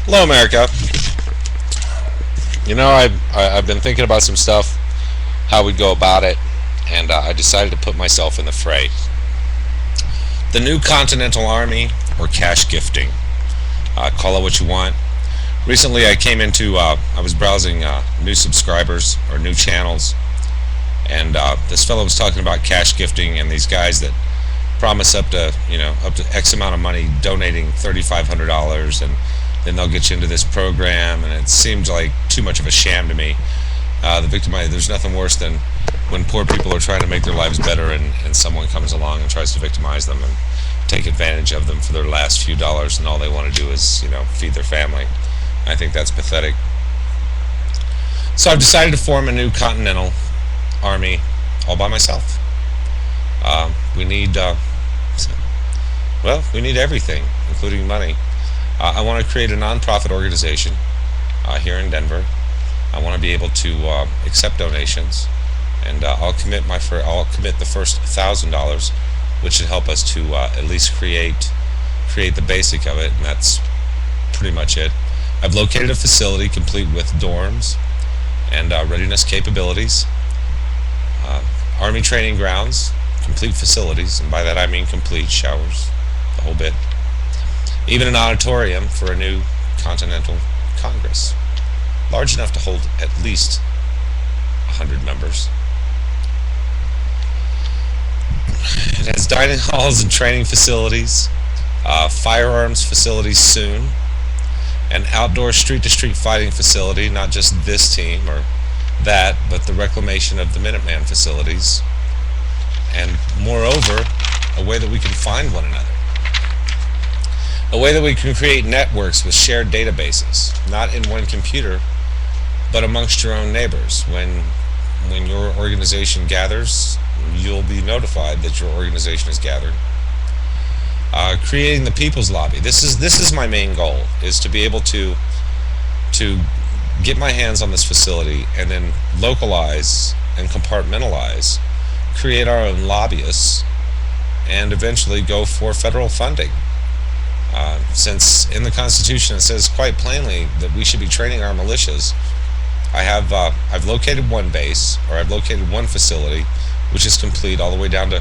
Hello, America. I've been thinking about some stuff, how we'd go about it, and I decided to put myself in the fray. The new Continental Army or cash gifting. Call it what you want. Recently, I was browsing new subscribers or new channels, and this fellow was talking about cash gifting and these guys that promise up to X amount of money, donating $3,500, and then they'll get you into this program, and it seemed like too much of a sham to me. There's nothing worse than when poor people are trying to make their lives better, and someone comes along and tries to victimize them and take advantage of them for their last few dollars, and all they want to do is, feed their family. I think that's pathetic. So I've decided to form a new Continental Army all by myself. We need, we need everything, including money. I want to create a nonprofit organization here in Denver. I want to be able to accept donations, and I'll commit the first $1,000, which should help us to at least create the basic of it, and that's pretty much it. I've located a facility complete with dorms and readiness capabilities, Army training grounds, complete facilities, and by that I mean complete showers, the whole bit. Even an auditorium for a new Continental Congress, large enough to hold at least 100 members. It has dining halls and training facilities, firearms facilities soon, an outdoor street-to-street fighting facility, not just this team or that, but the reclamation of the Minuteman facilities, and moreover, a way that we can find one another. A way that we can create networks with shared databases, not in one computer, but amongst your own neighbors. When your organization gathers, you'll be notified that your organization is gathered. Creating the People's Lobby. This is my main goal, is to be able to get my hands on this facility and then localize and compartmentalize, create our own lobbyists, and eventually go for federal funding. Since in the Constitution it says quite plainly that we should be training our militias, I've located one base, or I've located one facility, which is complete all the way down to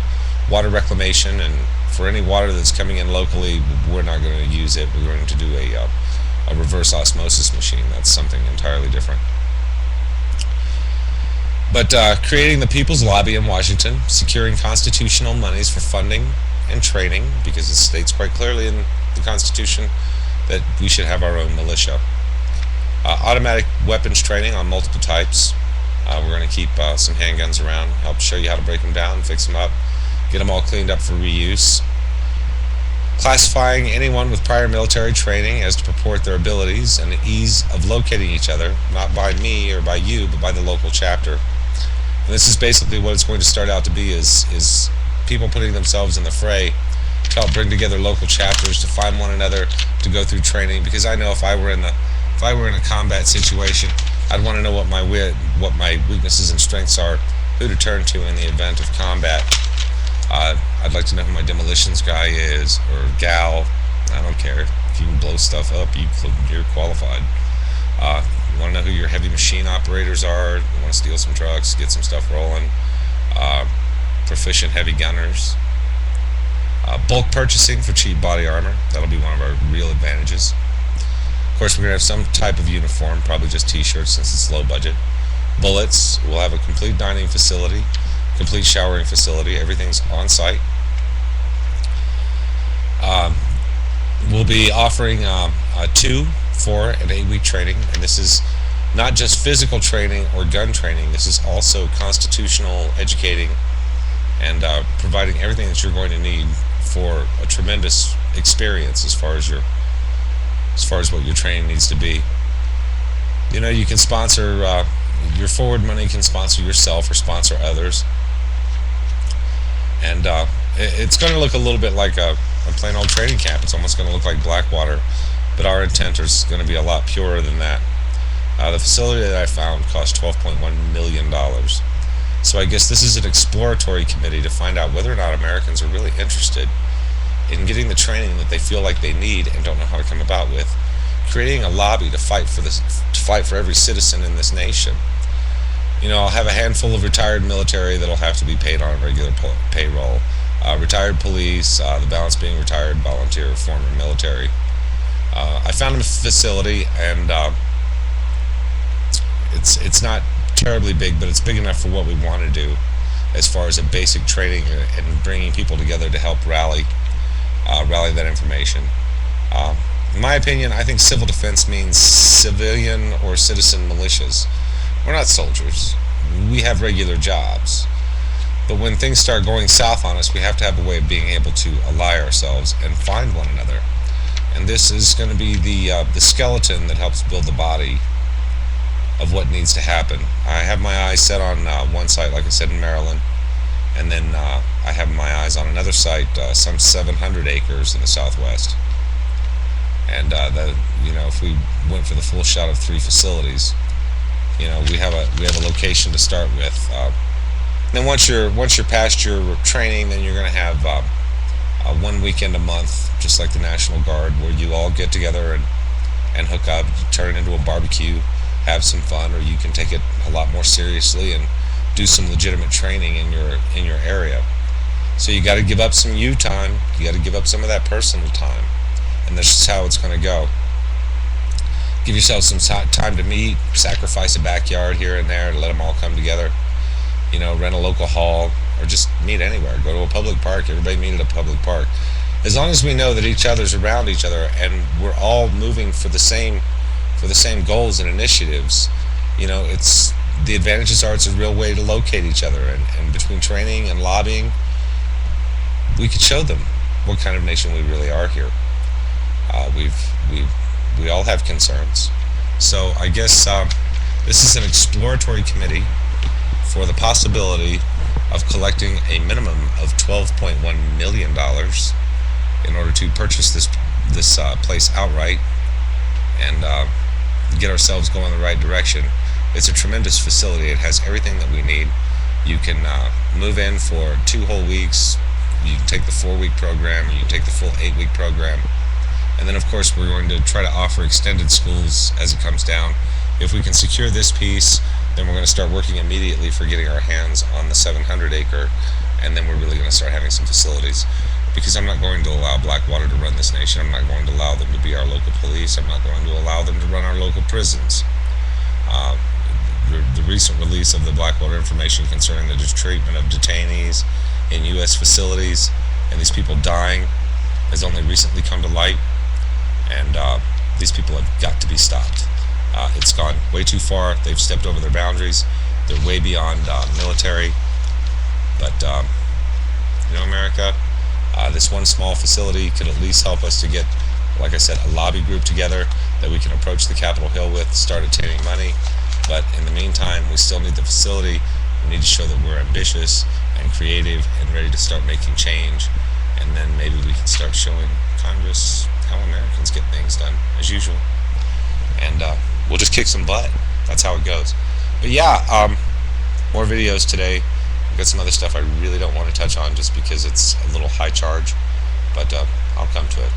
water reclamation, and for any water that's coming in locally, we're not going to use it. We're going to do a reverse osmosis machine. That's something entirely different. But creating the People's Lobby in Washington, securing constitutional monies for funding and training, because it states quite clearly in the Constitution that we should have our own militia. Automatic weapons training on multiple types. We're going to keep some handguns around, help show you how to break them down, fix them up, get them all cleaned up for reuse. Classifying anyone with prior military training as to purport their abilities and the ease of locating each other, not by me or by you, but by the local chapter. And this is basically what it's going to start out to be, is people putting themselves in the fray to help bring together local chapters to find one another, to go through training, because I know if I were in a combat situation, I'd want to know what my weaknesses and strengths are, who to turn to in the event of combat. I'd like to know who my demolitions guy is, or gal. I don't care. If you can blow stuff up, you're qualified. You want to know who your heavy machine operators are. You want to steal some trucks, get some stuff rolling. Proficient heavy gunners. Bulk purchasing for cheap body armor. That'll be one of our real advantages. Of course, we're going to have some type of uniform, probably just t-shirts since it's low budget. Bullets. We'll have a complete dining facility, complete showering facility. Everything's on site. We'll be offering 2, 4, and 8-week training, and this is not just physical training or gun training. This is also constitutional educating and providing everything that you're going to need for a tremendous experience as far as what your training needs to be. You can sponsor your forward money, can sponsor yourself or sponsor others, and it's going to look a little bit like a plain old training camp. It's almost going to look like Blackwater, but our intent is going to be a lot purer than that. The facility that I found cost $12.1 million. So I guess this is an exploratory committee to find out whether or not Americans are really interested in getting the training that they feel like they need and don't know how to come about with, creating a lobby to fight for every citizen in this nation. I'll have a handful of retired military that'll have to be paid on a regular payroll. Retired police, the balance being retired volunteer, former military. I found a facility, and it's not terribly big, but it's big enough for what we want to do, as far as a basic training and bringing people together to help rally that information. In my opinion, I think civil defense means civilian or citizen militias. We're not soldiers. We have regular jobs. But when things start going south on us, we have to have a way of being able to ally ourselves and find one another. And this is going to be the skeleton that helps build the body of what needs to happen. I have my eyes set on one site, like I said, in Maryland, and then I have my eyes on another site, some 700 acres in the Southwest. And if we went for the full shot of 3 facilities, we have a location to start with. Then once you're past your training, then you're going to have one weekend a month, just like the National Guard, where you all get together and hook up, turn it into a barbecue, have some fun, or you can take it a lot more seriously and do some legitimate training in your area. So you got to give up some you time. You got to give up some of that personal time, and that's just how it's going to go. Give yourself some time to meet, sacrifice a backyard here and there to let them all come together. Rent a local hall, or just meet anywhere. Go to a public park. Everybody meet at a public park. As long as we know that each other's around each other and we're all moving for the same goals and initiatives, it's the advantages are it's a real way to locate each other. And between training and lobbying, we could show them what kind of nation we really are here. We all have concerns. So I guess this is an exploratory committee for the possibility of collecting a minimum of $12.1 million in order to purchase this place outright and get ourselves going in the right direction. It's a tremendous facility. It has everything that we need. You can move in for 2 whole weeks. You can take the 4-week program, or you can take the full 8-week program. And then, of course, we're going to try to offer extended schools as it comes down. If we can secure this piece, then we're going to start working immediately for getting our hands on the 700-acre, and then we're really going to start having some facilities. Because I'm not going to allow Blackwater to run this nation. I'm not going to allow them to be our local police. I'm not going to allow them to run our local prisons. The recent release of the Blackwater information concerning the treatment of detainees in U.S. facilities and these people dying has only recently come to light, and these people have got to be stopped. It's gone way too far. They've stepped over their boundaries. They're way beyond military. But, America, this one small facility could at least help us to get, like I said, a lobby group together that we can approach the Capitol Hill with, start obtaining money. But in the meantime, we still need the facility. We need to show that we're ambitious and creative and ready to start making change. And then maybe we can start showing Congress how Americans get things done, as usual. And we'll just kick some butt. That's how it goes. But yeah, more videos today. I've got some other stuff I really don't want to touch on just because it's a little high charge. But I'll come to it.